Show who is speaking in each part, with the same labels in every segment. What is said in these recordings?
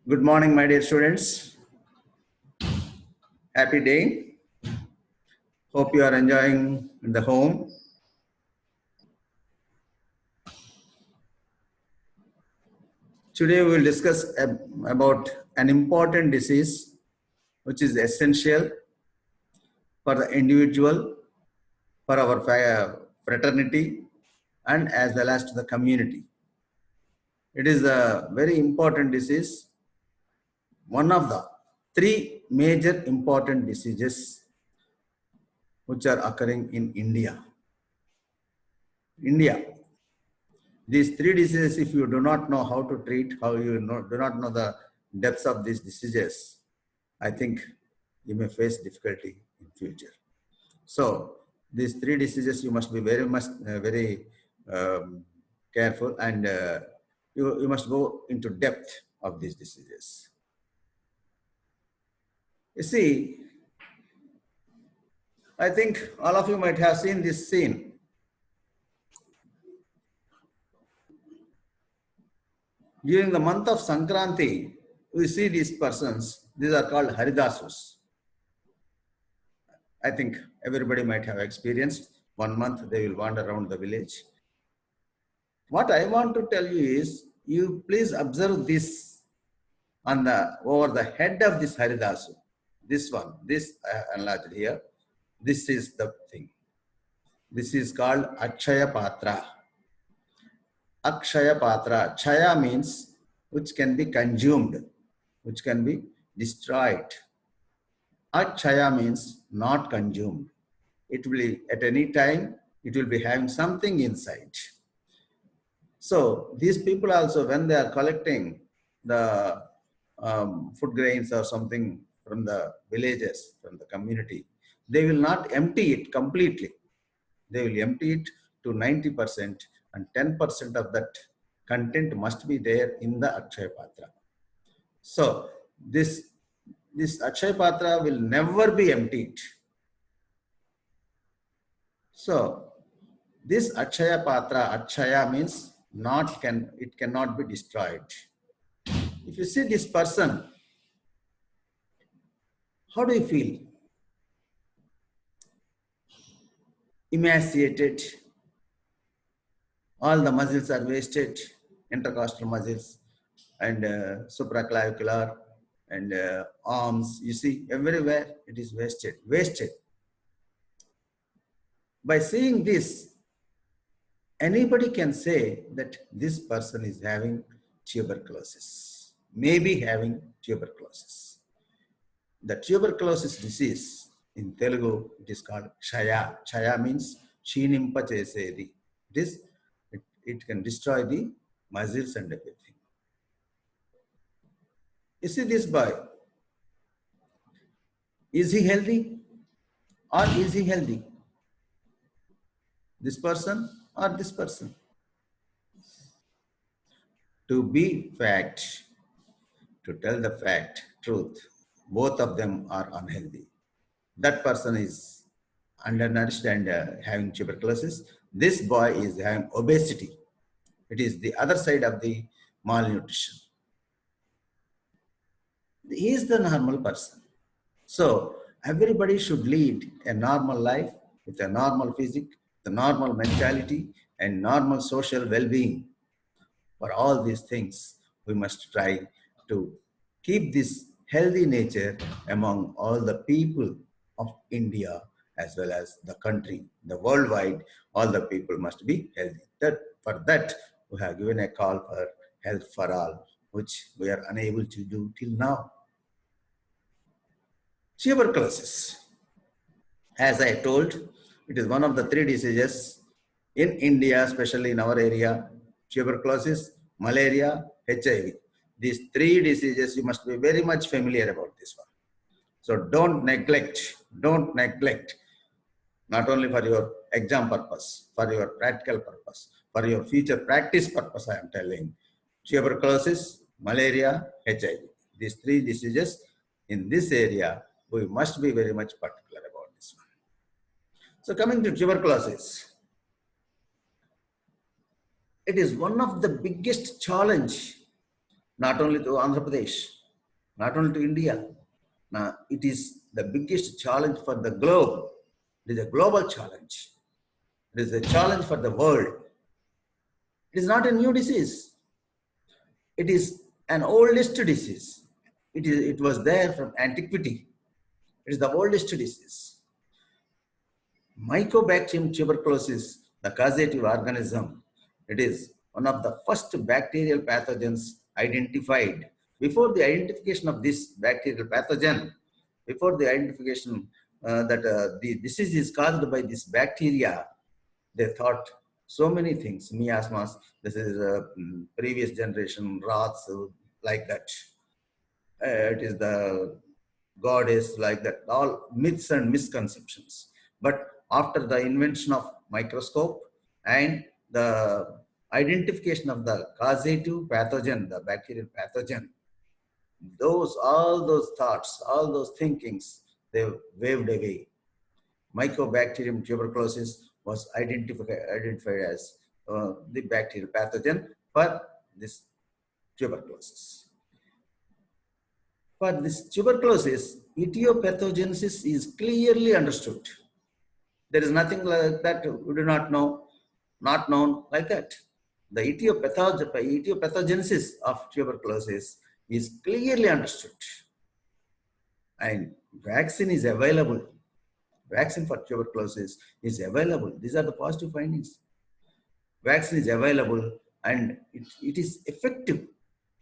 Speaker 1: Good morning, my dear students. Happy day. Hope you are enjoying the home. Today we will discuss about an important disease which is essential for the individual, for our fraternity, and as well as to the community. It is a very important disease, one of the three major important diseases which are occurring in India. These three diseases, if you do not know how to treat, do not know the depths of these diseases, I think you may face difficulty in future. So these three diseases, you must be very careful, and you must go into depth of these diseases. You see, I think all of you might have seen this scene. During the month of Sankranti, we see these persons. These are called Haridasus. I think everybody might have experienced. 1 month they will wander around the village. What I want to tell you is, you please observe this on over the head of this Haridasu. This one, this enlarged here. This is the thing. This is called Akshaya Patra. Akshaya Patra. Chaya means which can be consumed, which can be destroyed. Akshaya means not consumed. It will be at any time, it will be having something inside. So these people also, when they are collecting the food grains or something from the villages, from the community, they will not empty it completely. They will empty it to 90%, and 10% of that content must be there in the Akshaya Patra. So this Akshaya Patra will never be emptied. So this Akshaya Patra, Akshaya means it cannot be destroyed. If you see this person, how do you feel? Emaciated. All the muscles are wasted, intercostal muscles and supraclavicular and arms. You see, everywhere it is wasted. By seeing this, anybody can say that this person is having tuberculosis, maybe having tuberculosis. The tuberculosis disease, in Telugu, it is called Kshaya. Kshaya means Chinimpa Chesedi. It can destroy the muscles and everything. You see this boy. Is he healthy or is he healthy? This person or this person? To be fact, to tell the fact, truth, both of them are unhealthy. That person is undernourished and having tuberculosis. This boy is having obesity. It is the other side of the malnutrition. He is the normal person. So everybody should lead a normal life with a normal physique, the normal mentality, and normal social well-being. For all these things, we must try to keep this healthy nature among all the people of India as well as the country, the worldwide. All the people must be healthy. For that, we have given a call for health for all, which we are unable to do till now. Tuberculosis. As I told, it is one of the three diseases in India, especially in our area: tuberculosis, malaria, HIV. These three diseases, you must be very much familiar about this one. So don't neglect, not only for your exam purpose, for your practical purpose, for your future practice purpose, I am telling. Tuberculosis, malaria, HIV. These three diseases in this area, we must be very much particular about this one. So coming to tuberculosis, it is one of the biggest challenge, not only to Andhra Pradesh, not only to India. Now, it is the biggest challenge for the globe. It is a global challenge. It is a challenge for the world. It is not a new disease. It is an oldest disease. It was there from antiquity. It is the oldest disease. Mycobacterium tuberculosis, the causative organism, it is one of the first bacterial pathogens identified. Before the identification of this bacterial pathogen, before the identification that the disease is caused by this bacteria, they thought so many things. Miasmas, this is previous generation, rats, like that. It is the goddess, like that. All myths and misconceptions. But after the invention of microscope and the identification of the causative pathogen, the bacterial pathogen, all those thoughts, all those thinkings, they waved away. Mycobacterium tuberculosis was identified as the bacterial pathogen for this tuberculosis. For this tuberculosis, etiopathogenesis is clearly understood. There is nothing like that we do not know, not known like that. The etiopathogenesis of tuberculosis is clearly understood. And vaccine is available. Vaccine for tuberculosis is available. These are the positive findings. Vaccine is available and it is effective.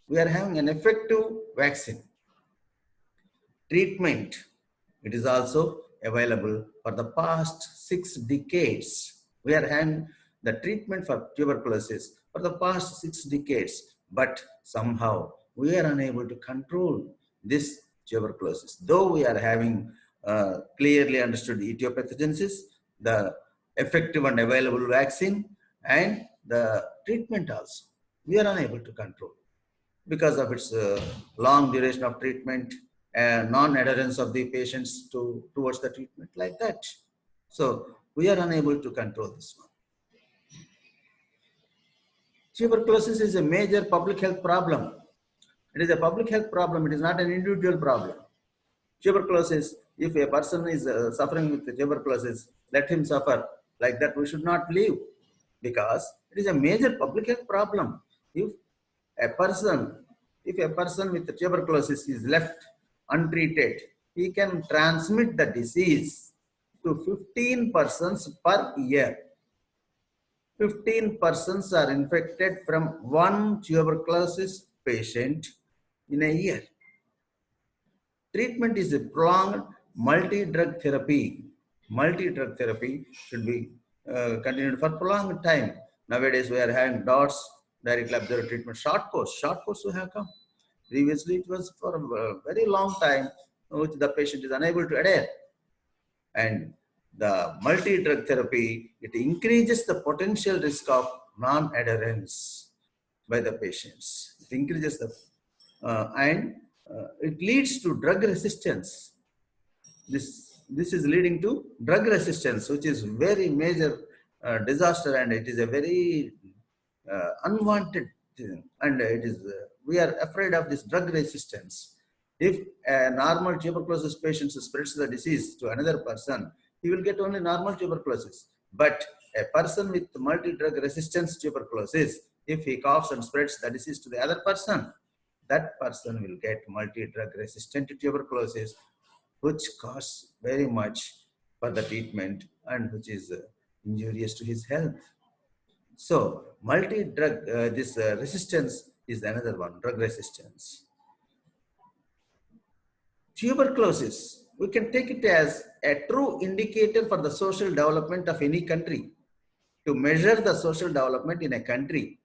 Speaker 1: We are having an effective vaccine. Treatment, it is also available for the past 6 decades. We are having the treatment for tuberculosis for the past 6 decades, but somehow we are unable to control this tuberculosis. Though we are having clearly understood the etiopathogenesis, the effective and available vaccine, and the treatment also, we are unable to control because of its long duration of treatment and non-adherence of the patients towards the treatment, like that. So we are unable to control this one. Tuberculosis is a major public health problem. It is a public health problem. It is not an individual problem. Tuberculosis, if a person is suffering with tuberculosis, let him suffer. Like that, we should not leave, because it is a major public health problem. If a person with tuberculosis is left untreated, he can transmit the disease to 15 persons per year. 15 persons are infected from one tuberculosis patient in a year. Treatment is a prolonged multi-drug therapy. Multi-drug therapy should be continued for prolonged time. Nowadays, we are having DOTS, directly observed treatment, short course we have come. Previously, it was for a very long time, which the patient is unable to adhere. And the multi-drug therapy, it increases the potential risk of non-adherence by the patients. It increases the, it leads to drug resistance. This is leading to drug resistance, which is very major disaster, and it is a very unwanted thing. And it is we are afraid of this drug resistance. If a normal tuberculosis patient spreads the disease to another person, he will get only normal tuberculosis. But a person with multi-drug resistance tuberculosis, if he coughs and spreads the disease to the other person, that person will get multi-drug resistant tuberculosis, which costs very much for the treatment and which is injurious to his health. So multi-drug, this resistance is another one, drug resistance. Tuberculosis, we can take it as a true indicator for the social development of any country. To measure the social development in a country,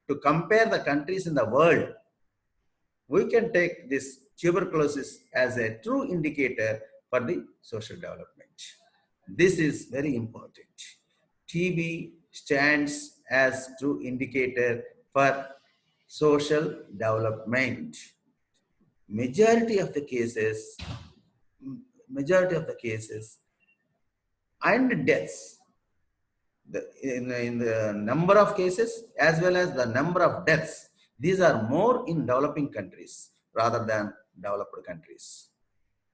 Speaker 1: to compare the countries in the world, we can take this tuberculosis as a true indicator for the social development. This is very important. TB stands as true indicator for social development. Majority of the cases and deaths, in the number of cases as well as the number of deaths, these are more in developing countries rather than developed countries.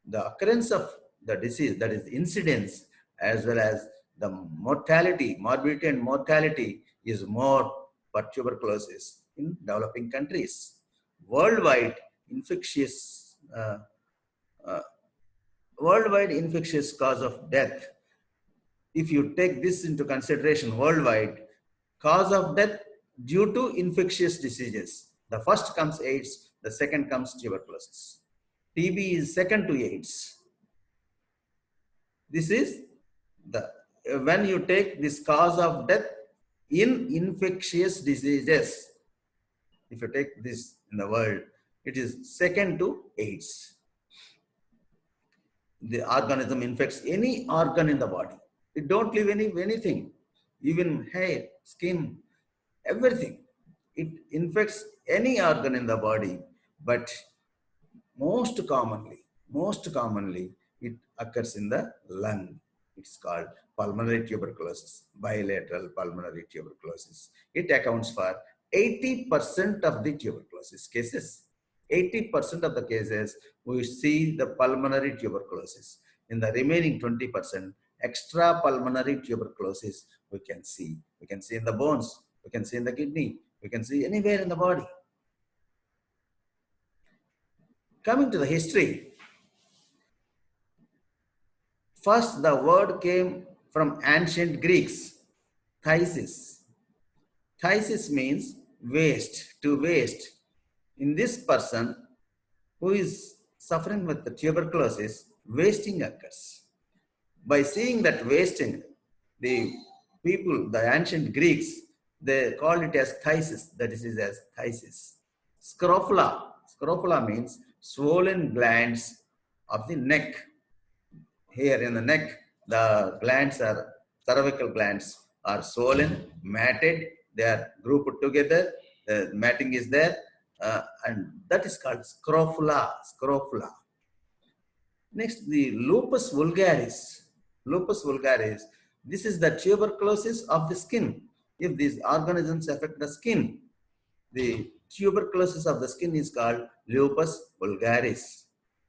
Speaker 1: The occurrence of the disease, that is incidence, as well as the mortality, morbidity and mortality is more for tuberculosis in developing countries. Worldwide infectious, uh, worldwide infectious cause of death. If you take this into consideration, worldwide cause of death due to infectious diseases. The first comes AIDS, the second comes tuberculosis. TB is second to AIDS. This is the, when you take this cause of death in infectious diseases, if you take this in the world, it is second to AIDS. The organism infects any organ in the body. It don't leave anything, even hair, skin, everything. It infects any organ in the body, but most commonly, it occurs in the lung. It's called pulmonary tuberculosis, bilateral pulmonary tuberculosis. It accounts for 80% of the tuberculosis cases. 80% of the cases, we see the pulmonary tuberculosis. In the remaining 20%, extra pulmonary tuberculosis we can see. We can see in the bones, we can see in the kidney, we can see anywhere in the body. Coming to the history, first the word came from ancient Greeks, phthisis. Phthisis means waste, to waste. In this person who is suffering with the tuberculosis, wasting occurs. By seeing that wasting, the people, the ancient Greeks, they called it as phthisis, that is as phthisis. Scrofula means swollen glands of the neck. Here in the neck, the glands are, cervical glands are swollen, matted, they are grouped together, the matting is there, and that is called scrofula. Next, the lupus vulgaris. Lupus vulgaris, this is the tuberculosis of the skin. If these organisms affect the skin, the tuberculosis of the skin is called lupus vulgaris.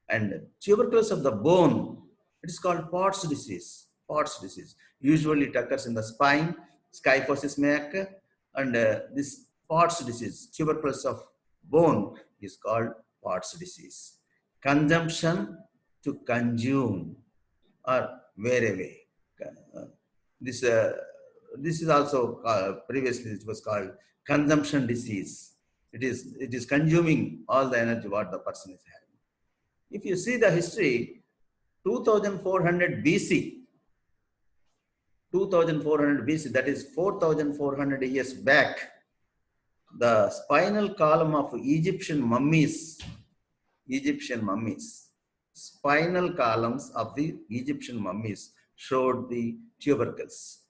Speaker 1: And tuberculosis of the bone, it is called Pott's disease. Pott's disease. Usually it occurs in the spine, kyphosis may occur, and this Pott's disease, tuberculosis of bone, is called Pott's disease. Consumption to consume or wear away. This is also previously it was called consumption disease. It is consuming all the energy what the person is having. If you see the history, 2400 BC, that is 4400 years back, the spinal column of Egyptian mummies, spinal columns of the Egyptian mummies showed the tubercles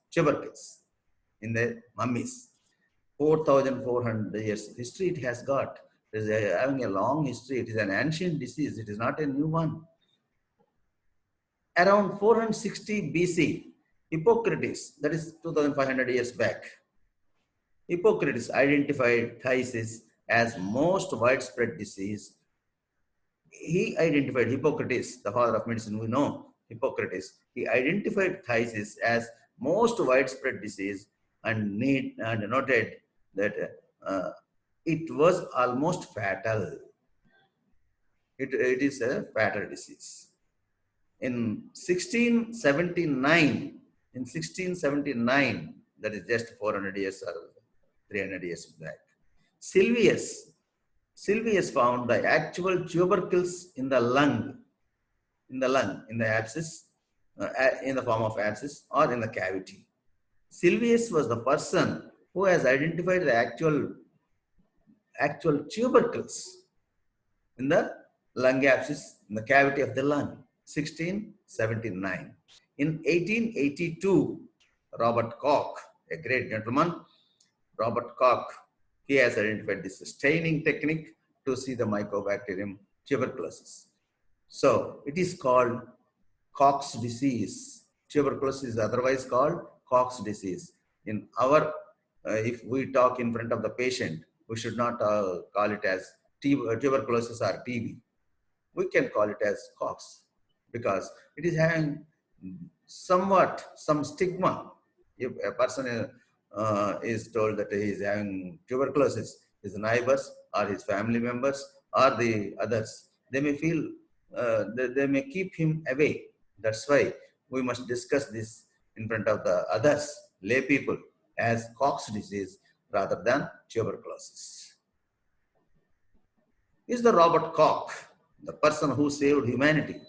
Speaker 1: in the mummies. 4400 years history it has got. It is having a long history. It is an ancient disease. It is not a new one. Around 460 BC, Hippocrates, that is 2500 years back, Hippocrates identified phthisis as most widespread disease. He identified, Hippocrates, the father of medicine, we know Hippocrates, he identified phthisis as most widespread disease and noted that it was almost fatal. It is a fatal disease. In 1679, that is just 400 years or 300 years back, Sylvius found the actual tubercles in the lung, in the abscess, in the form of abscess or in the cavity. Sylvius was the person who has identified the actual tubercles in the lung abscess, in the cavity of the lung, 1679. In 1882, Robert Koch, a great gentleman, Robert Koch, he has identified this staining technique to see the Mycobacterium tuberculosis. So it is called Koch's disease. Tuberculosis is otherwise called Koch's disease. In our, if we talk in front of the patient, we should not call it as tuberculosis or TB. we can call it as COX because it is having somewhat some stigma. If a person is told that he is having tuberculosis, his neighbors or his family members or the others, they may feel, they may keep him away. That's why we must discuss this in front of the others, lay people, as Cox disease rather than tuberculosis. Is the Robert Koch, the person who saved humanity.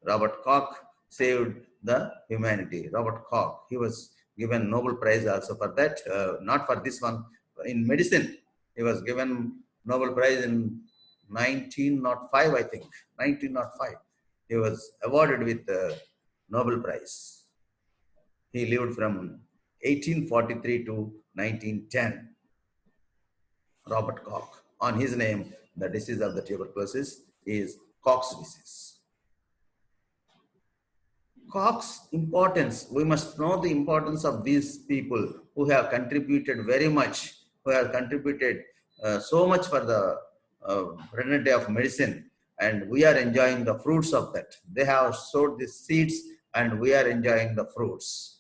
Speaker 1: Robert Koch saved the humanity. Robert Koch, he was given Nobel Prize also for that, not for this one. In medicine, he was given Nobel Prize in 1905, I think, 1905. He was awarded with the Nobel Prize. He lived from 1843 to 1910. Robert Koch. On his name, the disease of the tuberculosis is Koch's disease. Koch's importance, we must know the importance of these people who have contributed very much, who have contributed so much for the fraternity of medicine, and we are enjoying the fruits of that. They have sowed the seeds and we are enjoying the fruits.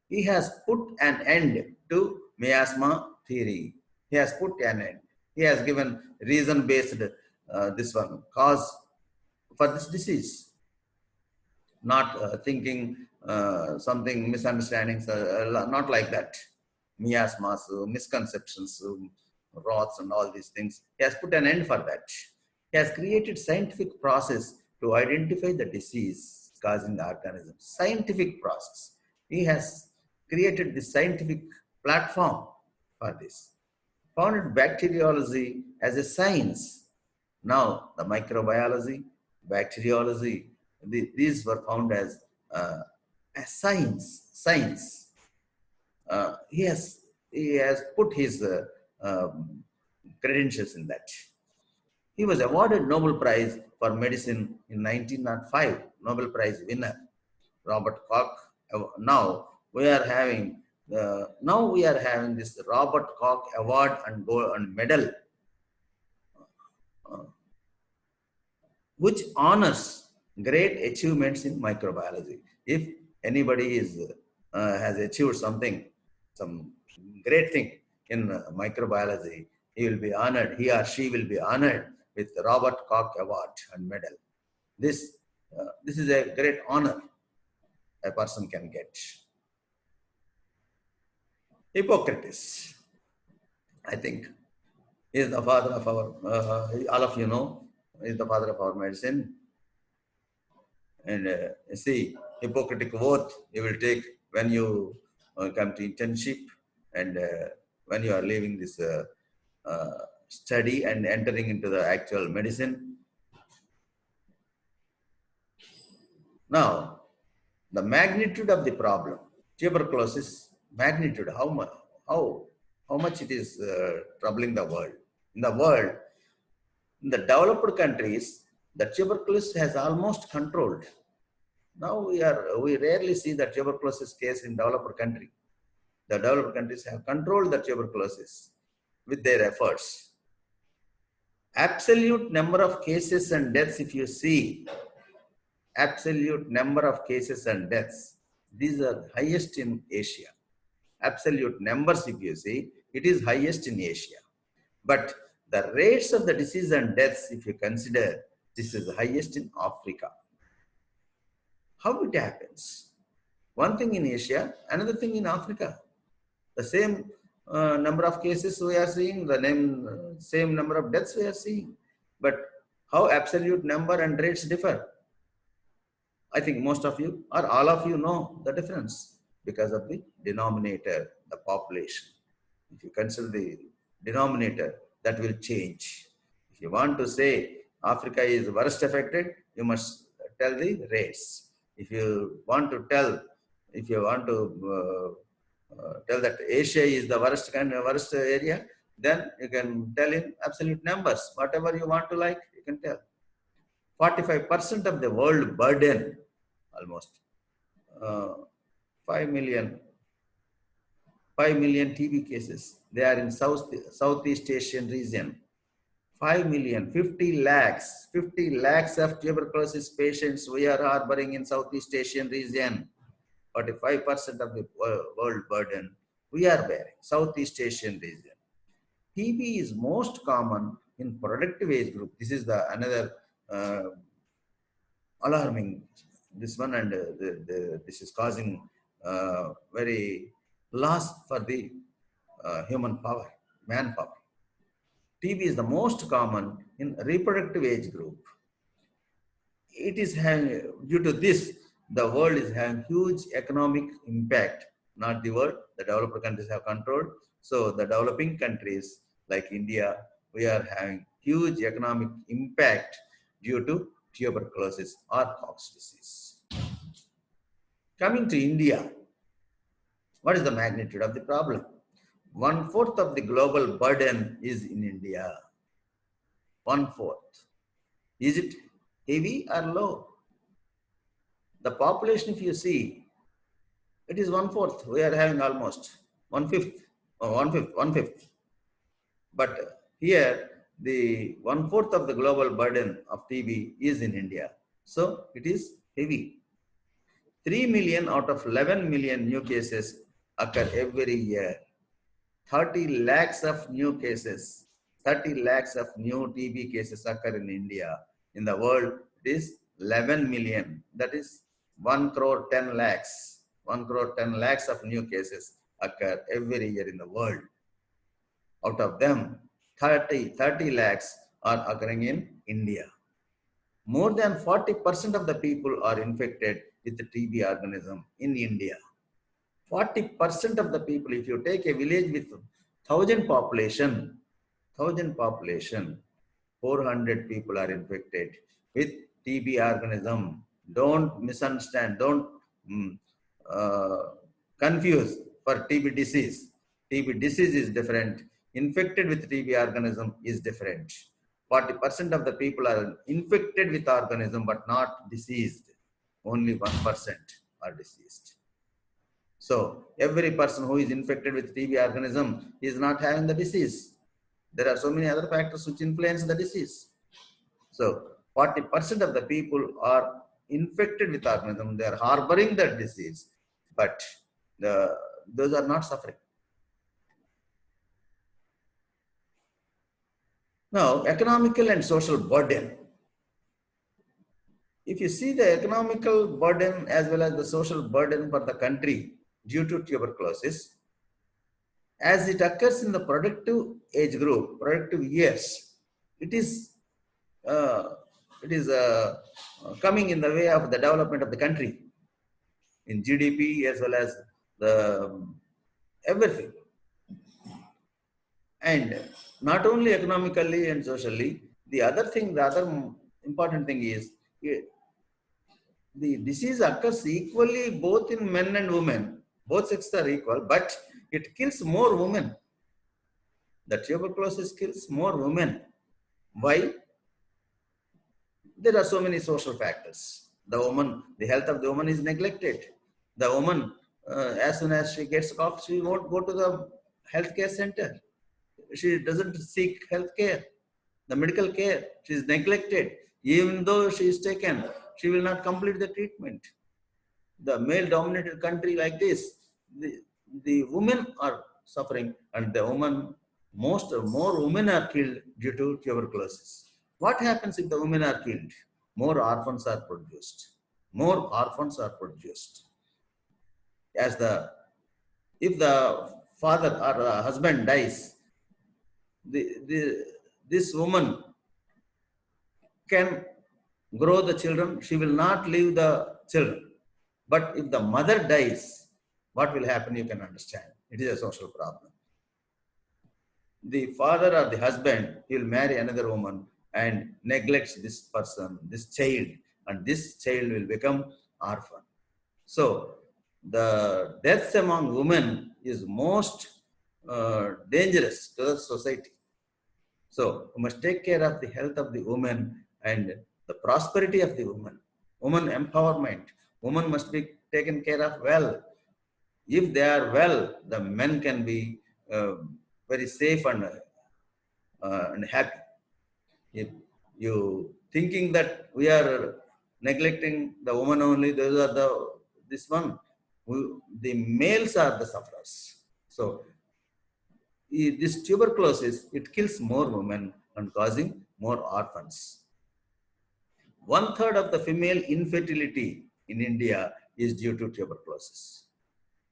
Speaker 1: He has put an end to miasma theory. He has put an end. He has given reason-based this one cause for this disease. Not thinking something misunderstandings, not like that. Miasmas, misconceptions, wraths, and all these things. He has put an end for that. He has created scientific process to identify the disease causing the organism. Scientific process. He has created this scientific platform for this. Founded bacteriology as a science. Now the microbiology, bacteriology, these were found as a science. Science. He has put his credentials in that. He was awarded Nobel Prize for Medicine in 1905. Nobel Prize winner Robert Koch. Now we are having this Robert Koch Award and gold and medal, which honors great achievements in microbiology. If anybody has achieved something, some great thing in microbiology, he will be honored. He or she will be honored with the Robert Koch Award and medal. This is a great honor a person can get. Hippocrates, I think, is the father of our, all of you know, is the father of our medicine. And see, Hippocratic oath you will take when you come to internship and when you are leaving this study and entering into the actual medicine. Now, the magnitude of the problem, tuberculosis, magnitude, how much it is troubling the world. In the world, in the developed countries, the tuberculosis has almost controlled. Now we rarely see the tuberculosis case in developed country. The developed countries have controlled the tuberculosis with their efforts. Absolute number of cases and deaths, if you see, absolute number of cases and deaths, these are highest in Asia. Absolute numbers, if you see, it is highest in Asia. But the rates of the disease and deaths, if you consider, this is the highest in Africa. How it happens? One thing in Asia, another thing in Africa. The same number of cases we are seeing, the same number of deaths we are seeing. But how absolute number and rates differ? I think most of you or all of you know the difference because of the denominator, the population. If you consider the denominator, that will change. If you want to say Africa is worst affected, you must tell the rates. If you want to tell that Asia is the worst area, then you can tell in absolute numbers. Whatever you want to like, you can tell. 45% of the world burden, almost 5 million TB cases. They are in Southeast Asian region. 5 million, 50 lakhs of tuberculosis patients we are harboring in Southeast Asian region. 45% of the world burden we are bearing, Southeast Asian region. TB is most common in productive age group. This is the another alarming, this one, and this is causing very loss for the human power, manpower. TB is the most common in reproductive age group. It is having, due to this, the world is having huge economic impact. Not the world, the developed countries have controlled. So the developing countries like India, we are having huge economic impact due to tuberculosis or Cox disease. Coming to India, what is the magnitude of the problem? 1/4 of the global burden is in India. 1/4. Is it heavy or low? The population, if you see, it is 1/4. We are having almost 1/5 or 1/5. But here, the 1/4 of the global burden of TB is in India. So it is heavy. 3 million out of 11 million new cases occur every year. 30 lakhs of new cases, 30 lakhs of new TB cases occur in India. In the world, it is 11 million. That is 1 crore 10 lakhs. 1 crore 10 lakhs of new cases occur every year in the world. Out of them, 30 lakhs are occurring in India. More than 40% of the people are infected with the TB organism in India. 40% of the people, if you take a village with 1,000 population, 400 people are infected with TB organism. Don't misunderstand, don't confuse for TB disease. TB disease is different. Infected with TB organism is different. 40% of the people are infected with organism but not diseased. Only 1% are diseased. So every person who is infected with TB organism is not having the disease. There are so many other factors which influence the disease. So 40% of the people are infected with organism. They are harboring that disease, but those are not suffering. Now, economical and social burden. If you see the economical burden as well as the social burden for the country due to tuberculosis, as it occurs in the productive age group, productive years, it is coming in the way of the development of the country in GDP as well as the everything. And not only economically and socially, the other important thing is the disease occurs equally both in men and women. Both sexes are equal, but it kills more women. The tuberculosis kills more women. Why? There are so many social factors. The health of the woman is neglected. The woman, as soon as she gets cough, she won't go to the healthcare center. She doesn't seek health care, the medical care. She is neglected. Even though she is taken, she will not complete the treatment. The male-dominated country like this, the women are suffering, and more women are killed due to tuberculosis. What happens if the women are killed? More orphans are produced. More orphans are produced. If the father or the husband dies, this woman can grow the children. She will not leave the children. But if the mother dies, what will happen? You can understand. It is a social problem. The father or the husband, he will marry another woman and neglects this person, this child, and this child will become orphan. So the deaths among women is most dangerous to the society. So we must take care of the health of the woman and the prosperity of the woman. Woman empowerment. Woman must be taken care of well. If they are well, the men can be very safe and happy. If you thinking that we are neglecting the woman only, those are the this one. The males are the sufferers. So this tuberculosis, it kills more women and causing more orphans. One third of the female infertility in India is due to tuberculosis.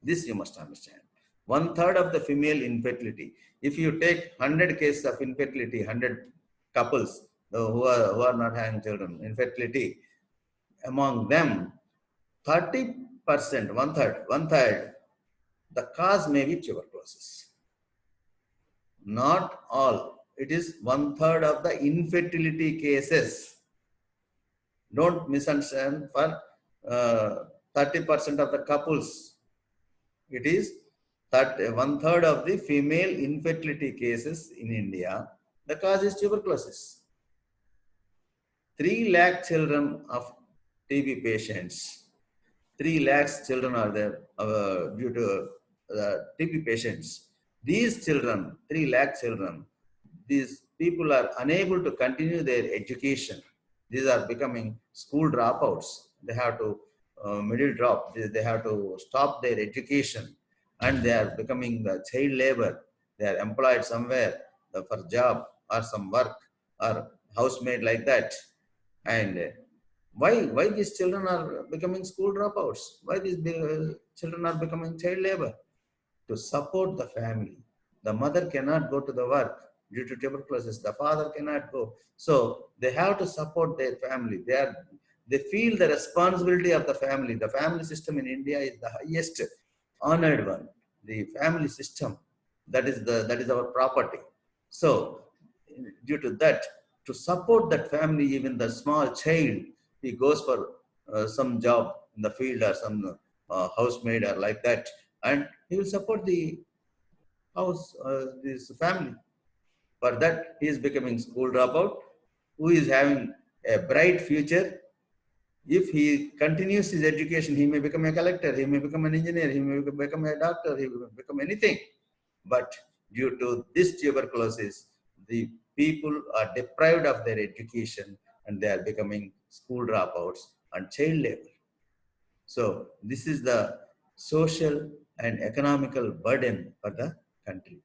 Speaker 1: This you must understand. One third of the female infertility. If you take 100 cases of infertility, 100 couples who are not having children, infertility, among them, 30%, one third, the cause may be tuberculosis. Not all. It is one third of the infertility cases. Don't misunderstand. For 30% of the couples, it is one third of the female infertility cases in India. The cause is tuberculosis. 3 lakh children of TB patients. 3 lakhs children are there due to TB patients. These children, 3 lakh children, these people are unable to continue their education. These are becoming school dropouts. They have to middle drop. They have to stop their education, and they are becoming the child labor. They are employed somewhere for job or some work or housemaid like that. And why these children are becoming school dropouts? Why these children are becoming child labor? To support the family. The mother cannot go to the work due to tuberculosis. The father cannot go. So they have to support their family. They feel the responsibility of the family. The family system in India is the highest honored one. The family system, that is our property. So due to that, to support that family, even the small child, he goes for some job in the field or some housemaid or like that, and he will support the house, this family. For that, he is becoming school dropout, who is having a bright future. If he continues his education, he may become a collector, he may become an engineer, he may become a doctor, he will become anything. But due to this tuberculosis, the people are deprived of their education and they are becoming school dropouts and child labor. So this is the social and economical burden for the country.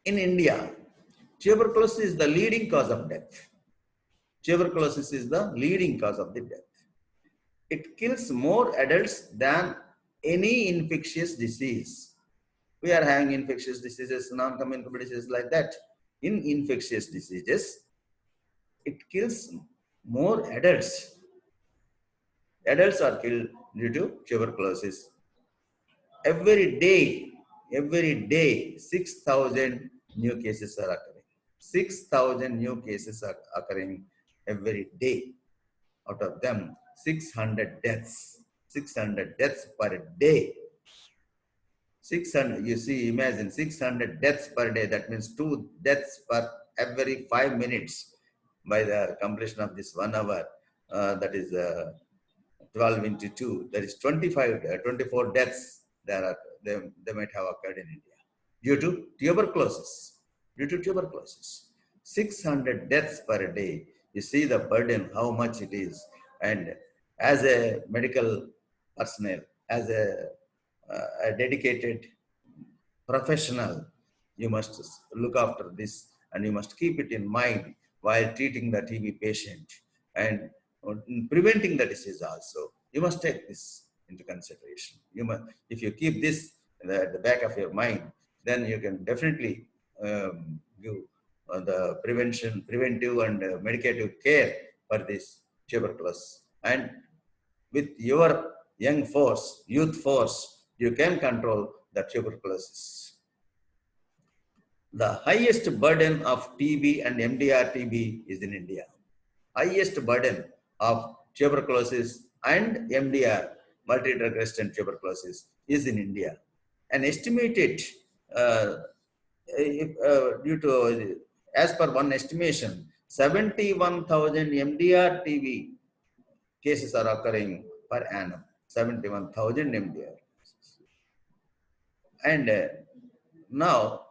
Speaker 1: In India, tuberculosis is the leading cause of death. Tuberculosis is the leading cause of the death. It kills more adults than any infectious disease. We are having infectious diseases, non-communicable diseases like that. In infectious diseases, it kills more adults. Adults are killed due to tuberculosis. Every day, 6,000 new cases are occurring. 6,000 new cases are occurring every day. Out of them, 600 deaths. 600 deaths per day. 600, you see, imagine 600 deaths per day. That means 2 deaths per every 5 minutes. By the completion of this 1 hour, that is 12 into 2, that is 24 deaths they might have occurred in India due to tuberculosis. Due to tuberculosis, 600 deaths per day. You see the burden, how much it is. And as a medical personnel, as a dedicated professional, you must look after this and you must keep it in mind while treating the TB patient and preventing the disease also. You must take this into consideration. You must, if you keep this at the back of your mind, then you can definitely give the preventive and medicative care for this tuberculosis. And with your young force, youth force, you can control the tuberculosis. The highest burden of TB and MDR TB is in India. Highest burden of tuberculosis and MDR, multi-drug resistant tuberculosis, is in India. An estimated, due to, as per one estimation, 71,000 MDR TB cases are occurring per annum. 71,000 MDR. And now,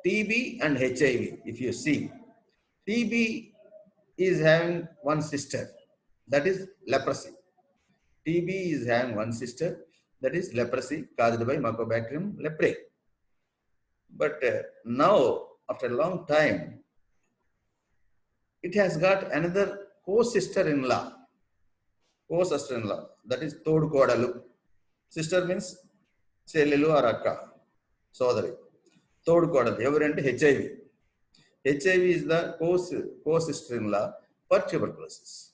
Speaker 1: TB and HIV, if you see, TB is having one sister, that is leprosy. TB is having one sister, that is leprosy caused by Mycobacterium leprae. But now, after a long time, it has got another co-sister-in-law, that is Todu Kodalu. Sister means Chellilu or Akka, Sodari. Todu Kodalu, everyone HIV. HIV is the co-sister-in-law for tuberculosis.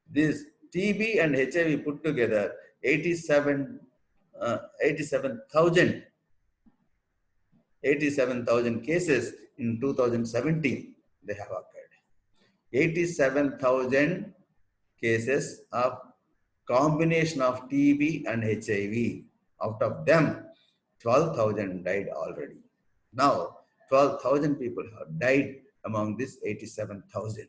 Speaker 1: This TB and HIV put together 87,000 cases in 2017 they have occurred. 87,000 cases of combination of TB and HIV. Out of them, 12,000 died already. Now, 12,000 people have died among this 87,000.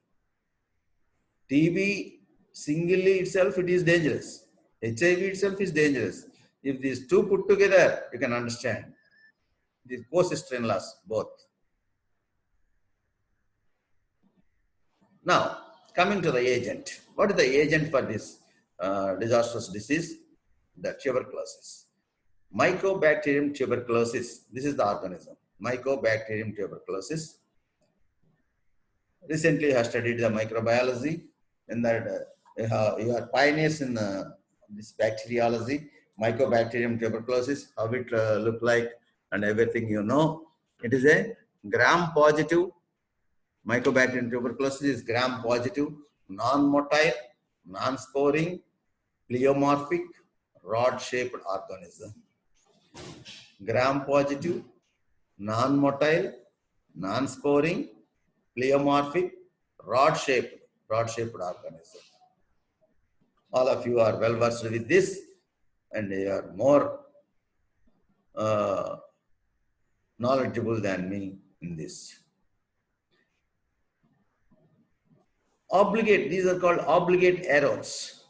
Speaker 1: TB singly itself, it is dangerous. HIV itself is dangerous. If these two put together, you can understand. These co-sister-in-laws both. Now, coming to the agent. What is the agent for this disastrous disease? The tuberculosis. Mycobacterium tuberculosis. This is the organism. Mycobacterium tuberculosis. Recently, I have studied the microbiology, and that you are pioneers in this bacteriology, Mycobacterium tuberculosis, how it look like, and everything you know. It is a gram-positive. Mycobacterium tuberculosis is gram-positive, non-motile, non-sporing, pleomorphic, rod-shaped organism. Gram-positive, non-motile, non-sporing, pleomorphic, rod-shaped organism. All of you are well versed with this, and they are more knowledgeable than me in this. These are called obligate aerobes.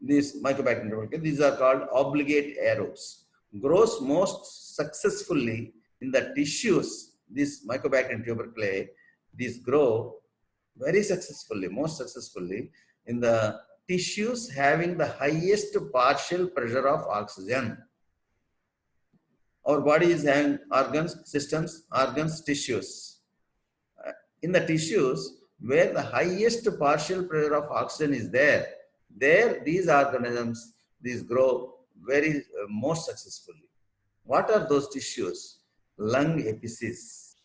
Speaker 1: These Mycobacterium tuberculosis, these are called obligate aerobes. Grows most successfully in the tissues. These Mycobacterium tuberculosis, these grow very successfully, most successfully in the tissues having the highest partial pressure of oxygen. Our body is having organs, systems, organs, tissues. In the tissues where the highest partial pressure of oxygen is there these organisms, these grow very most successfully. What are those tissues? Lung apices.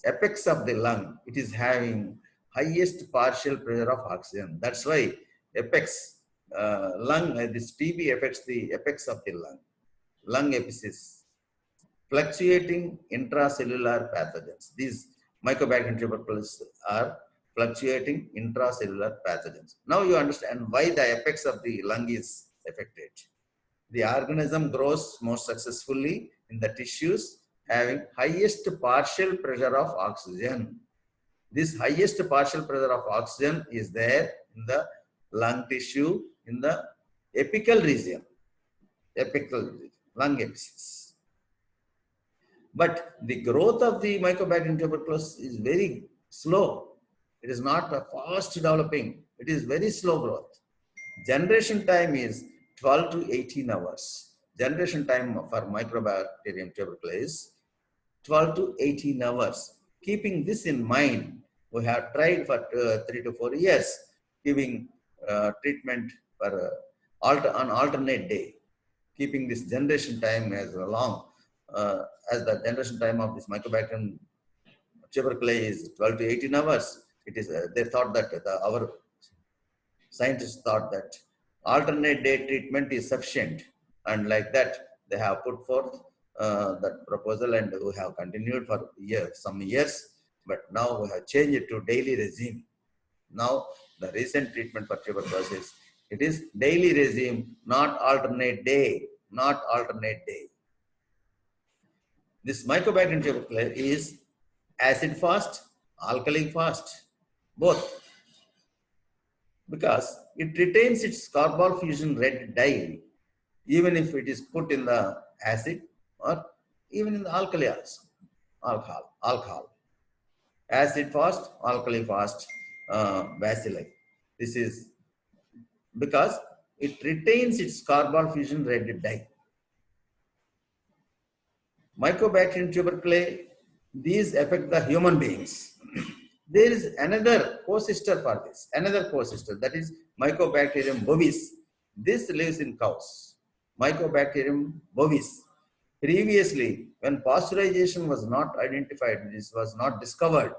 Speaker 1: Apex of the lung, it is having highest partial pressure of oxygen. That's why apex, lung, this TB affects the apex of the lung apices. Fluctuating intracellular pathogens. These Mycobacterium tuberculosis are fluctuating intracellular pathogens. Now you understand why the apex of the lung is affected. The organism grows most successfully in the tissues having highest partial pressure of oxygen. This highest partial pressure of oxygen is there in the lung tissue in the apical region, lung apices. But the growth of the Mycobacterium tuberculosis is very slow. It is not a fast developing. It is very slow growth. Generation time is 12 to 18 hours. Generation time for Mycobacterium tuberculosis, 12 to 18 hours. Keeping this in mind, we have tried for 3 to 4 years, giving treatment for on alternate day, keeping this generation time as long as the generation time of this Mycobacterium tuberculosis is 12 to 18 hours. It is, they thought that our scientists thought that alternate day treatment is sufficient, and like that they have put forth that proposal, and we have continued for some years, but now we have changed it to daily regime. Now the recent treatment for tuberculosis, it is daily regime, not alternate day, not alternate day. This Mycobacterium tuberculosis is acid fast, alkali fast, both, because it retains its carbonyl fusion red dye even if it is put in the acid or even in the alkali also. alcohol. Acid fast, alkali fast, bacilli. This is because it retains its carbon fusion ready dye. Mycobacterium tuberculosis, these affect the human beings. There is another co-sister for this, another co-sister, that is Mycobacterium bovis. This lives in cows. Mycobacterium bovis. Previously, when pasteurization was not identified, this was not discovered,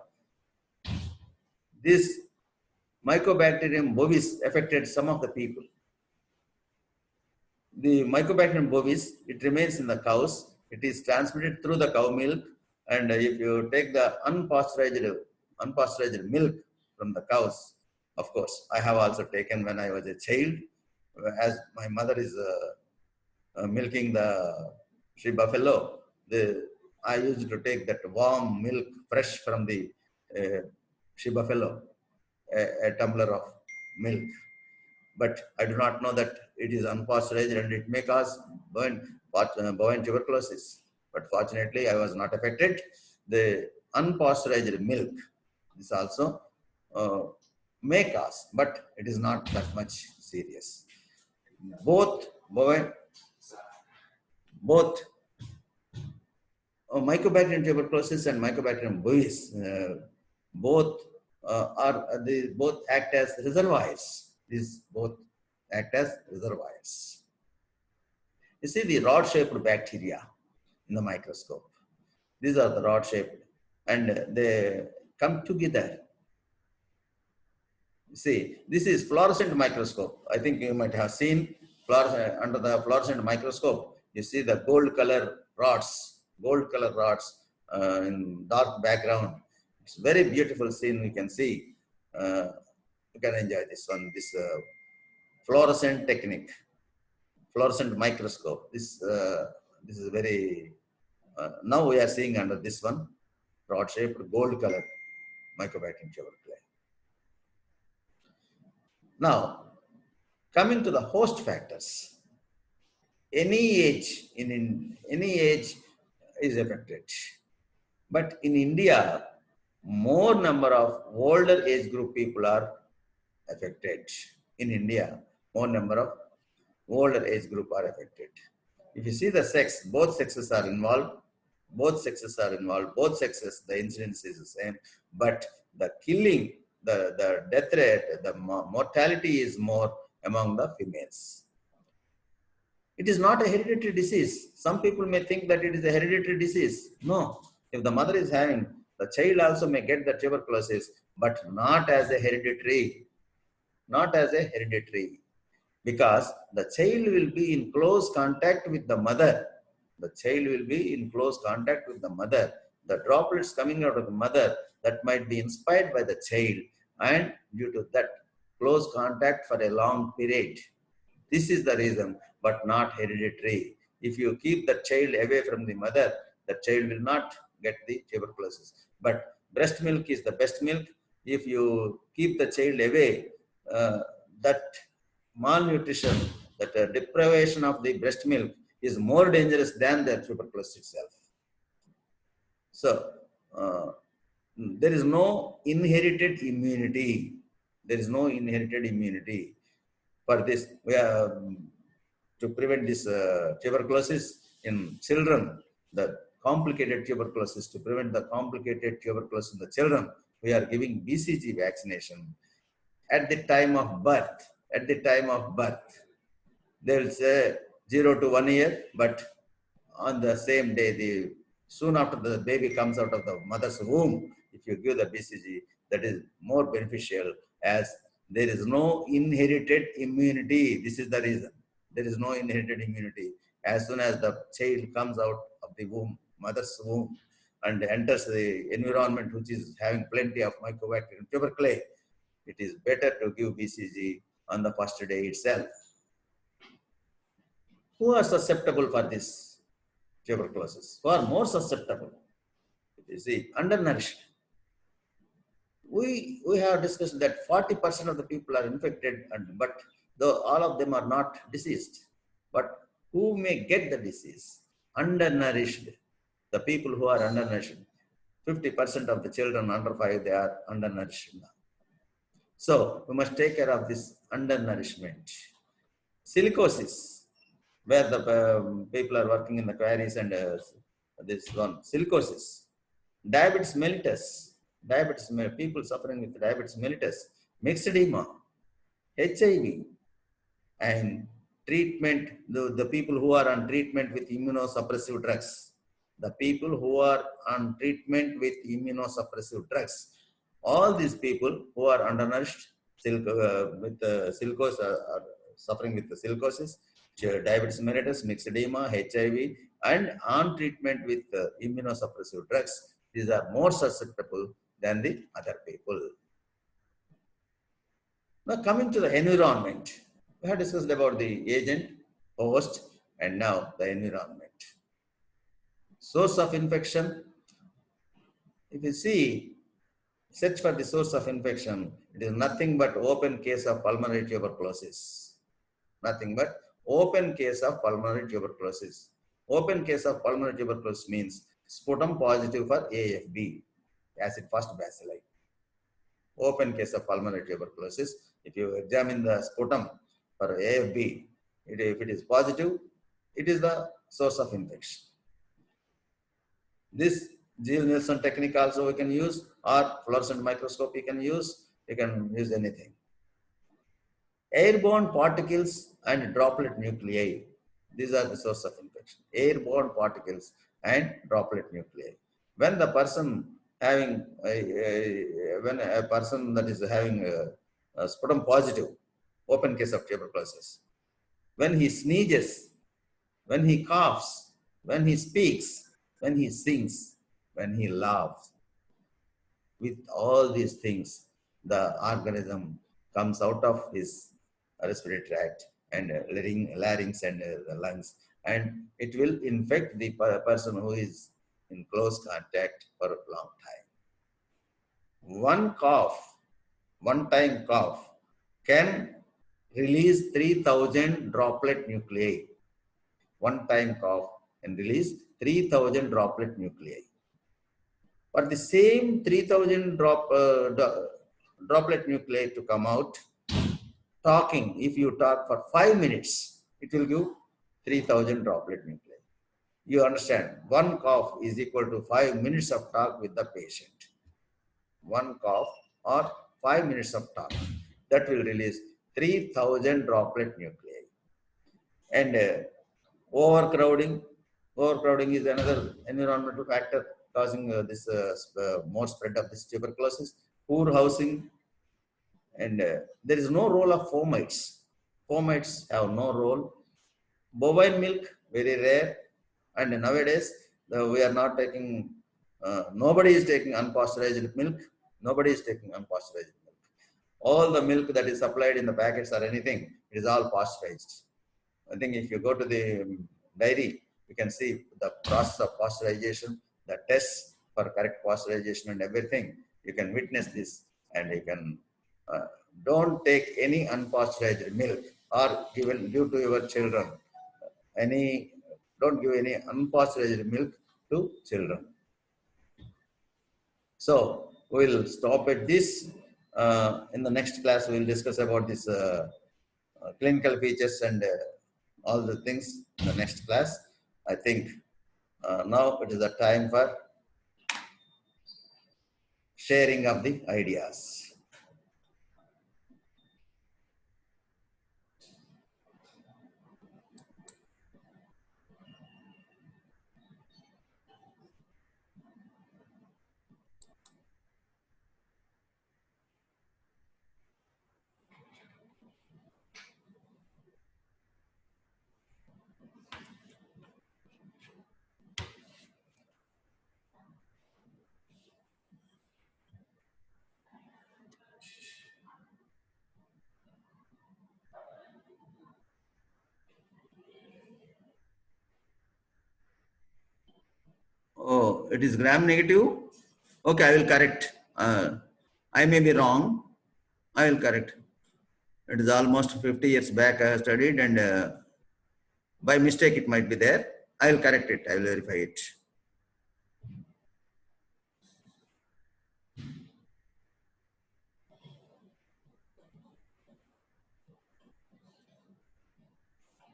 Speaker 1: this Mycobacterium bovis affected some of the people. The Mycobacterium bovis, it remains in the cows. It is transmitted through the cow milk. And if you take the unpasteurized milk from the cows, of course, I have also taken when I was a child, as my mother is milking the she buffalo. I used to take that warm milk fresh from the she buffalo, a tumbler of milk. But I do not know that it is unpasteurized and it may cause bovine tuberculosis. But fortunately, I was not affected. The unpasteurized milk is also may cause, but it is not that much serious. Both Mycobacterium tuberculosis and Mycobacterium bovis, both both act as reservoirs. These both act as reservoirs. You see the rod-shaped bacteria in the microscope. These are the rod-shaped, and they come together. See, this is fluorescent microscope. I think you might have seen under the fluorescent microscope. You see the gold color rods in dark background. It's very beautiful scene. You can see. You can enjoy this one. This fluorescent technique, fluorescent microscope. This is very. Now we are seeing under this one, rod-shaped gold color Mycobacterium tuberculosis. Now, coming to the host factors, any age is affected. But in India, more number of older age group people are affected. In India, more number of older age group are affected. If you see the sex, both sexes are involved. Both sexes, the incidence is the same. But the killing, the death rate, the mortality is more among the females. It is not a hereditary disease. Some people may think that it is a hereditary disease. No. If the mother is having, the child also may get the tuberculosis, but not as a hereditary. Not as a hereditary. Because the child will be in close contact with the mother. The child will be in close contact with the mother. The droplets coming out of the mother, that might be inspired by the child, and due to that close contact for a long period. This is the reason, but not hereditary. If you keep the child away from the mother, the child will not get the tuberculosis. But breast milk is the best milk. If you keep the child away, that malnutrition, that deprivation of the breast milk is more dangerous than the tuberculosis itself. So, there is no inherited immunity. There is no inherited immunity. For this, we are to prevent this tuberculosis in children, the complicated tuberculosis, to prevent the complicated tuberculosis in the children, we are giving BCG vaccination at the time of birth. At the time of birth, they will say 0 to 1 year, but on the same day, soon after the baby comes out of the mother's womb, if you give the BCG, that is more beneficial, as there is no inherited immunity. This is the reason. There is no inherited immunity. As soon as the child comes out of the womb, mother's womb, and enters the environment which is having plenty of Mycobacterium tuberculosis, it is better to give BCG on the first day itself. Who are susceptible for this tuberculosis? Who are more susceptible? You see, undernourished. We have discussed that 40% of the people are infected, but though all of them are not diseased. But who may get the disease? Undernourished. The people who are undernourished. 50% of the children under 5, they are undernourished now. So we must take care of this undernourishment. Silicosis, where the people are working in the quarries and this one, silicosis. Diabetes mellitus, people suffering with diabetes mellitus, myxedema, HIV, and treatment, the people who are on treatment with immunosuppressive drugs. The people who are on treatment with immunosuppressive drugs. All these people who are undernourished with silicosis, are suffering with the silicosis, diabetes mellitus, myxedema, HIV, and on treatment with immunosuppressive drugs, these are more susceptible than the other people. Now coming to the environment, we have discussed about the agent, host, and now the environment. Source of infection. If you see, search for the source of infection, it is nothing but open case of pulmonary tuberculosis. Nothing but open case of pulmonary tuberculosis. Open case of pulmonary tuberculosis means sputum positive for AFB, acid fast bacilli. Open case of pulmonary tuberculosis. If you examine the sputum for AFB, if it is positive, it is the source of infection. This Gill-Nielsen technique also we can use, or fluorescent microscope you can use anything. Airborne particles and droplet nuclei, these are the source of infection. Airborne particles and droplet nuclei. When the person having when a person that is having a sputum positive, open case of tuberculosis, when he sneezes, when he coughs, when he speaks, when he sings, when he laughs, with all these things, the organism comes out of his respiratory tract and larynx and the lungs, and it will infect the person who is in close contact for a long time. One cough, one-time cough, can release 3,000 droplet nuclei. One-time cough can release 3,000 droplet nuclei. For the same 3,000 droplet nuclei to come out, talking, if you talk for 5 minutes, it will give 3,000 droplet nuclei. You understand, one cough is equal to 5 minutes of talk with the patient. One cough or 5 minutes of talk, that will release 3,000 droplet nuclei. And overcrowding is another environmental factor causing this more spread of this tuberculosis. Poor housing, and there is no role of fomites. Fomites have no role. Bovine milk, very rare, and nowadays we are not taking, nobody is taking unpasteurized milk. Nobody is taking unpasteurized milk. All the milk that is supplied in the packets or anything, it is all pasteurized. I think if you go to the dairy, you can see the process of pasteurization, the tests for correct pasteurization and everything. You can witness this, and you can don't take any unpasteurized milk or give to your children. Don't give any unpasteurized milk to children. So we'll stop at this. In the next class, we'll discuss about this clinical features and all the things in the next class. I think now it is the time for sharing of the ideas. Oh, it is gram negative? Okay, I will correct. I may be wrong. I will correct. It is almost 50 years back I have studied, and by mistake it might be there. I will correct it. I will verify it.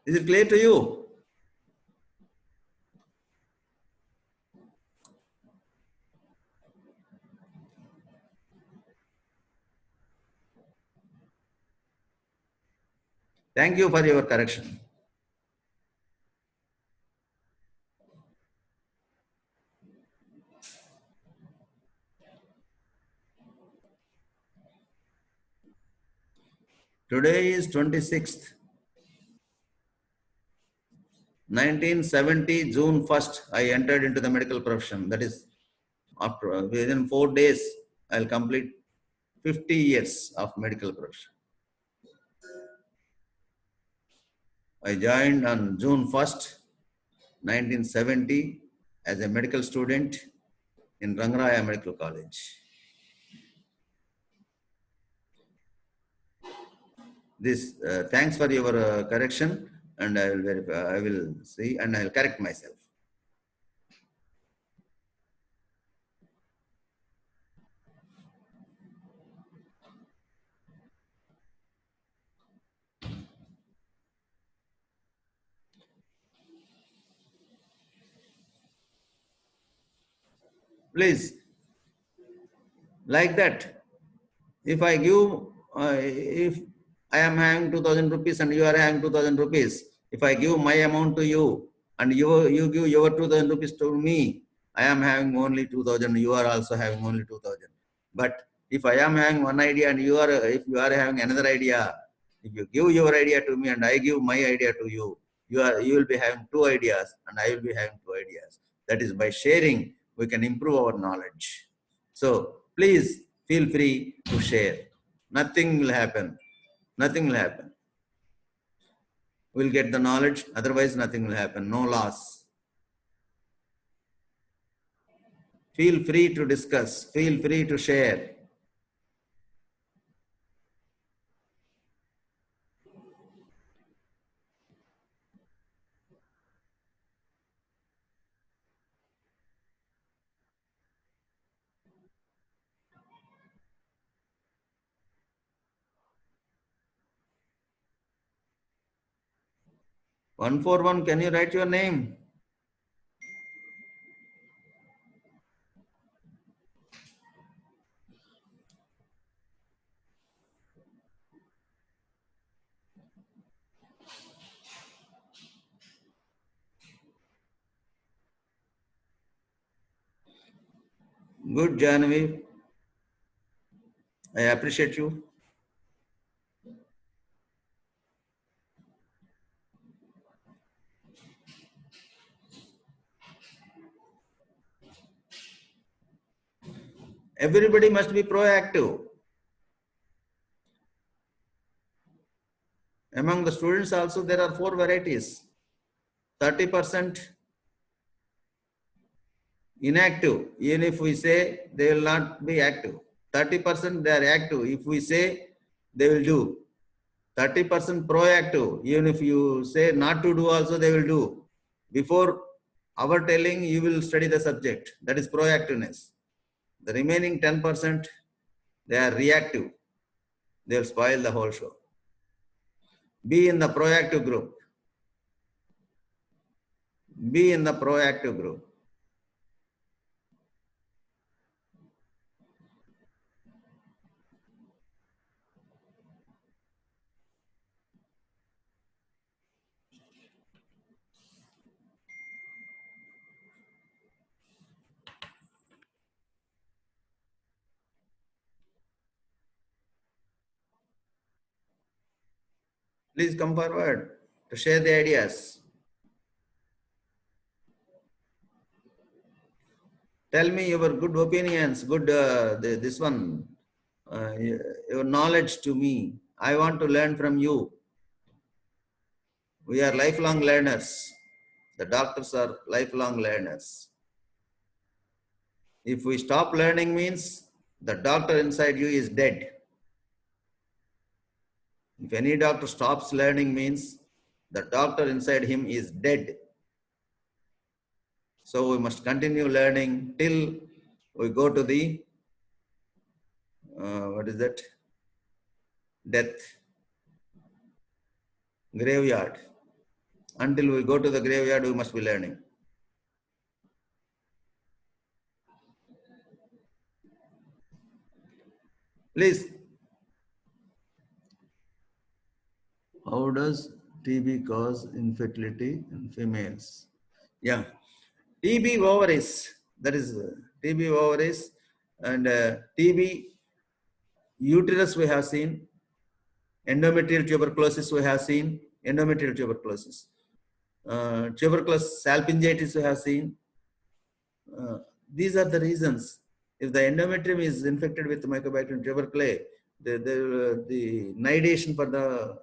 Speaker 1: Is it clear to you? Thank you for your correction. Today is 26th, 1970, June 1st, I entered into the medical profession. That is, after within 4 days, I'll complete 50 years of medical profession. I joined on June 1st, 1970 as a medical student in Rangaraya Medical College. This thanks for your correction, and I will verify, I will see and I will correct myself. Please, like that. If I give, if I am having 2000 rupees and you are having 2000 rupees, if I give my amount to you and you give your 2000 rupees to me, I am having only 2000, you are also having only 2000. But if I am having one idea and if you are having another idea, if you give your idea to me and I give my idea to you, you will be having two ideas and I will be having two ideas. That is, by sharing, we can improve our knowledge. So please feel free to share. Nothing will happen. Nothing will happen. We'll get the knowledge, otherwise nothing will happen. No loss. Feel free to discuss. Feel free to share. One for one, can you write your name? Good, Janavi. I appreciate you. Everybody must be proactive. Among the students also, there are four varieties. 30% inactive. Even if we say they will not be active. 30% they are active. If we say, they will do. 30% proactive. Even if you say not to do also, they will do. Before our telling, you will study the subject. That is proactiveness. The remaining 10%, they are reactive. They will spoil the whole show. Be in the proactive group. Be in the proactive group. Please come forward to share the ideas. Tell me your good opinions, good this one, your knowledge to me. I want to learn from you. We are lifelong learners. The doctors are lifelong learners. If we stop learning means the doctor inside you is dead. If any doctor stops learning means the doctor inside him is dead. So we must continue learning till we go to the, what is that? Death, graveyard. Until we go to the graveyard, we must be learning. Please. How does TB cause infertility in females? Yeah, TB ovaries, that is TB ovaries, and TB uterus we have seen, endometrial tuberculosis we have seen, endometrial tuberculosis. Tuberculosis salpingitis we have seen. These are the reasons. If the endometrium is infected with Mycobacterium tuberculosis, the nidation for the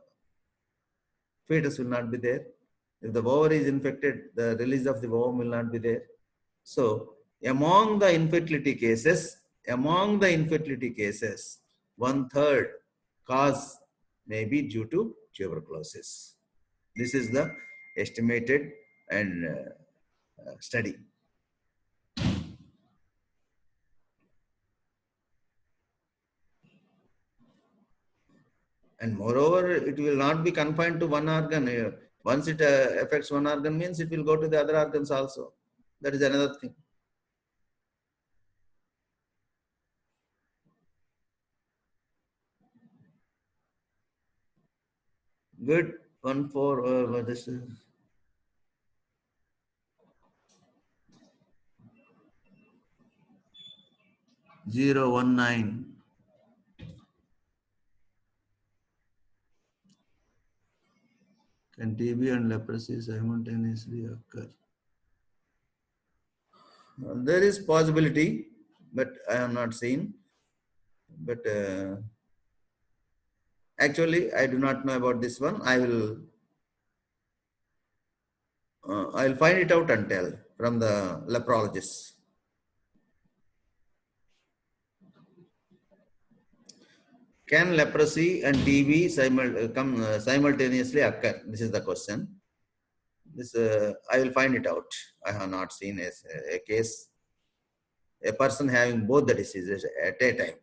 Speaker 1: fetus will not be there. If the ovary is infected, the release of the ovum will not be there. So, among the infertility cases, 1/3 cause may be due to tuberculosis. This is the estimated and study. And moreover, it will not be confined to one organ. Once it affects one organ, means it will go to the other organs also. That is another thing. Good. 1-4. What is this? 019. Can TB and leprosy simultaneously occur? There is possibility, but I have not seen. But actually, I do not know about this one. I'll find it out and tell from the leprologist. Can leprosy and TB simultaneously occur? This is the question. This I will find it out. I have not seen a case, a person having both the diseases at a time.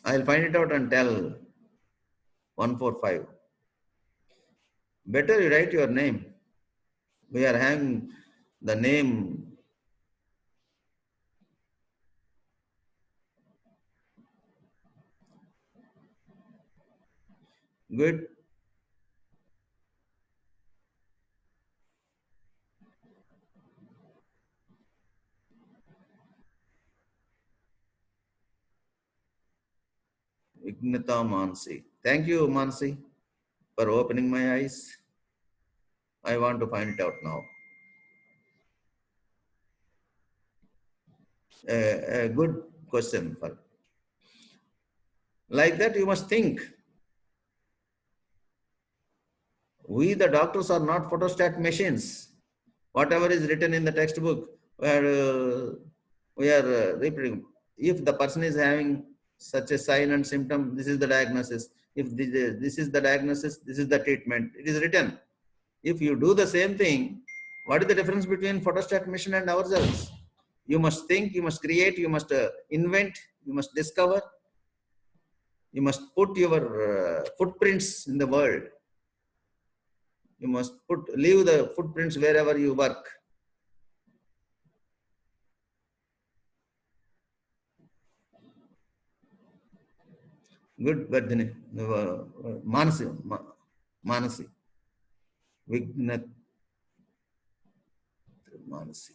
Speaker 1: I will find it out and tell 145. Better you write your name. We are having the name. Good. Ignata Mansi. Thank you, Mansi, for opening my eyes. I want to find it out now. A good question. Like that, you must think. We, the doctors, are not photostat machines. Whatever is written in the textbook, we are repeating. If the person is having such a sign and symptom, this is the diagnosis. If this is the diagnosis, this is the treatment. It is written. If you do the same thing, what is the difference between photostat machine and ourselves? You must think, you must create, you must invent, you must discover. You must put your footprints in the world. You must leave the footprints wherever you work. Good, Vardhini. Manasi. Vignat Manasi.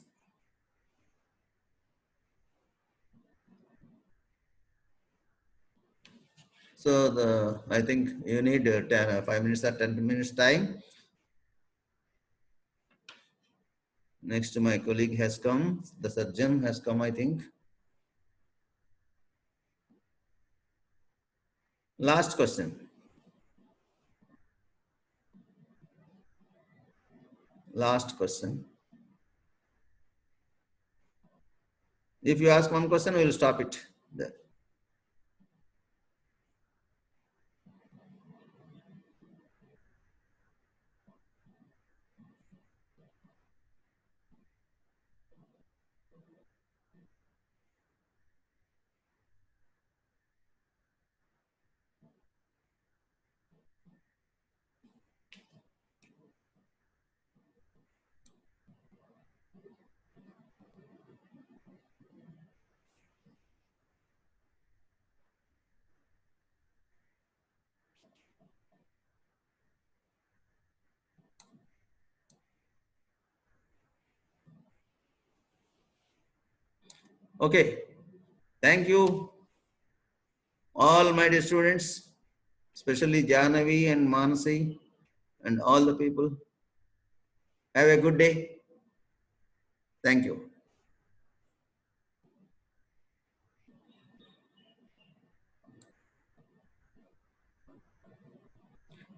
Speaker 1: So I think you need 5 minutes or 10 minutes time. Next, my colleague has come. The surgeon has come, I think. Last question. Last question. If you ask one question, we will stop it there. Okay. Thank you, all my dear students, especially Janavi and Manasi and all the people. Have a good day. Thank you.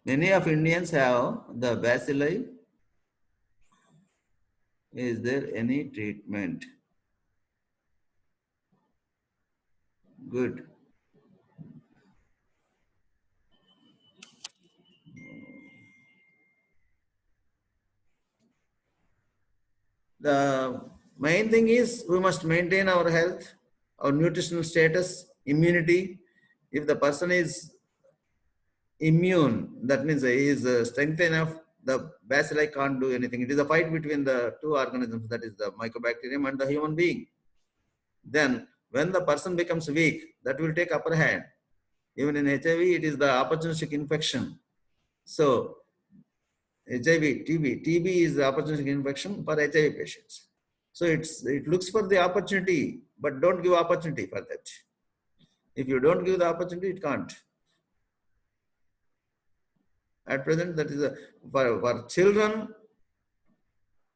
Speaker 1: Many of Indians have the bacilli. Is there any treatment? Good. The main thing is we must maintain our health, our nutritional status, immunity. If the person is immune, that means he is strength enough, the bacilli can't do anything. It is a fight between the two organisms, that is the mycobacterium and the human being. Then when the person becomes weak, that will take upper hand. Even in HIV, it is the opportunistic infection. So HIV, TB is the opportunistic infection for HIV patients. So it looks for the opportunity, but don't give opportunity for that. If you don't give the opportunity, it can't. At present, that is for children,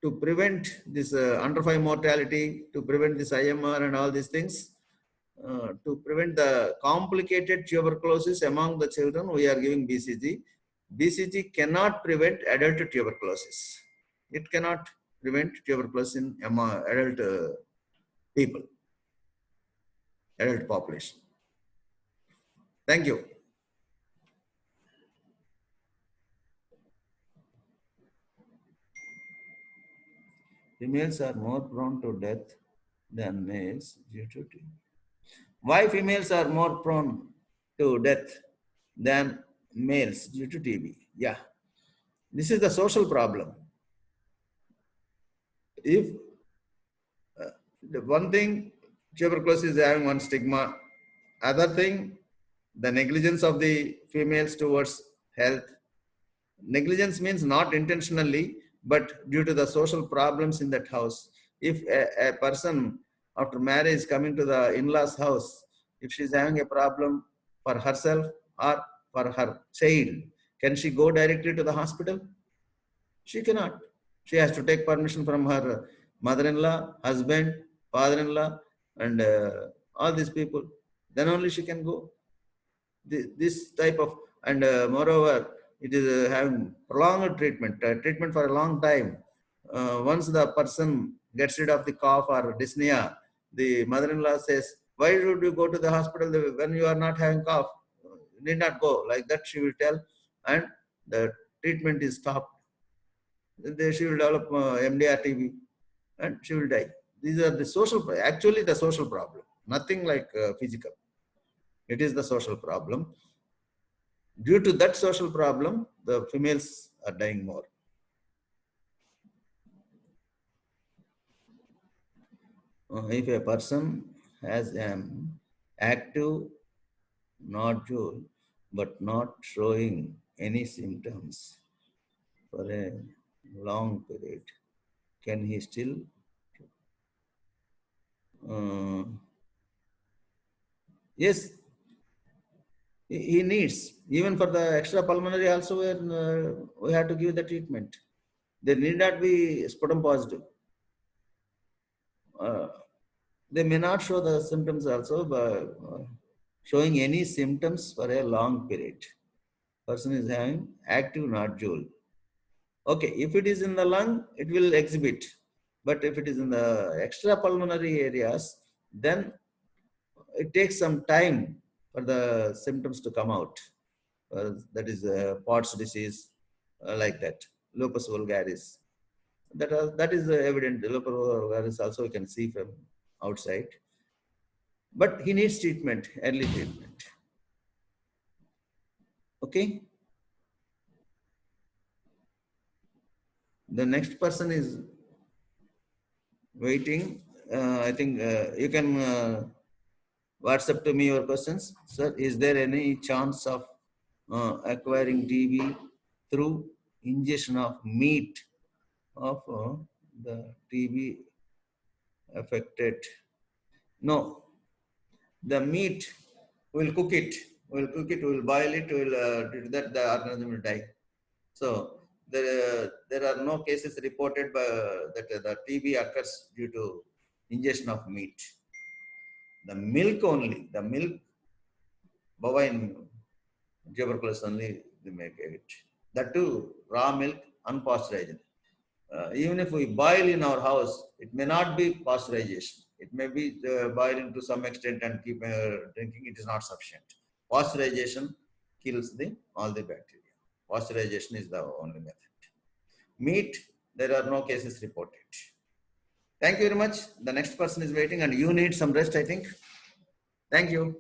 Speaker 1: to prevent this under 5 mortality, to prevent this IMR and all these things, to prevent the complicated tuberculosis among the children, we are giving BCG. BCG cannot prevent adult tuberculosis. It cannot prevent tuberculosis in adult people, adult population. Thank you. Females are more prone to death than males due to TB. Why females are more prone to death than males due to TB? Yeah, this is the social problem. If the one thing, tuberculosis is having one stigma. Other thing, the negligence of the females towards health. Negligence means not intentionally, but due to the social problems in that house. If a person after marriage coming to the in-laws house, if she's having a problem for herself or for her child, can she go directly to the hospital? She cannot. She has to take permission from her mother-in-law, husband, father-in-law, and all these people. Then only she can go. This type of, and moreover, it is having prolonged treatment, treatment for a long time. Once the person gets rid of the cough or dyspnea, the mother-in-law says, "Why would you go to the hospital when you are not having cough? You need not go." Like that, she will tell, and the treatment is stopped. She will develop MDR TB and she will die. These are the social, actually the social problem, nothing like physical. It is the social problem. Due to that social problem, the females are dying more. If a person has an active nodule but not showing any symptoms for a long period, can he still yes, he needs, even for the extra pulmonary also, we have to give the treatment. They need not be sputum positive. They may not show the symptoms also, but showing any symptoms for a long period. Person is having active nodule. Okay, if it is in the lung, it will exhibit. But if it is in the extra pulmonary areas, then it takes some time for the symptoms to come out. That is Pott's disease, like that, lupus vulgaris. That is evident. Lupus vulgaris also you can see from outside. But he needs treatment, early treatment. Okay. The next person is waiting. I think you can WhatsApp to me your questions. Sir, is there any chance of acquiring TB through ingestion of meat of the TB affected? No. The meat, we'll cook it. We'll boil it, do that the organism will die. So there are no cases reported by, that the TB occurs due to ingestion of meat. The milk only, the milk, bovine tuberculosis only they make it. That too, raw milk, unpasteurized. Even if we boil in our house, it may not be pasteurization. It may be boiling to some extent and keep drinking. It is not sufficient. Pasteurization kills all the bacteria. Pasteurization is the only method. Meat, there are no cases reported. Thank you very much. The next person is waiting and you need some rest, I think. Thank you.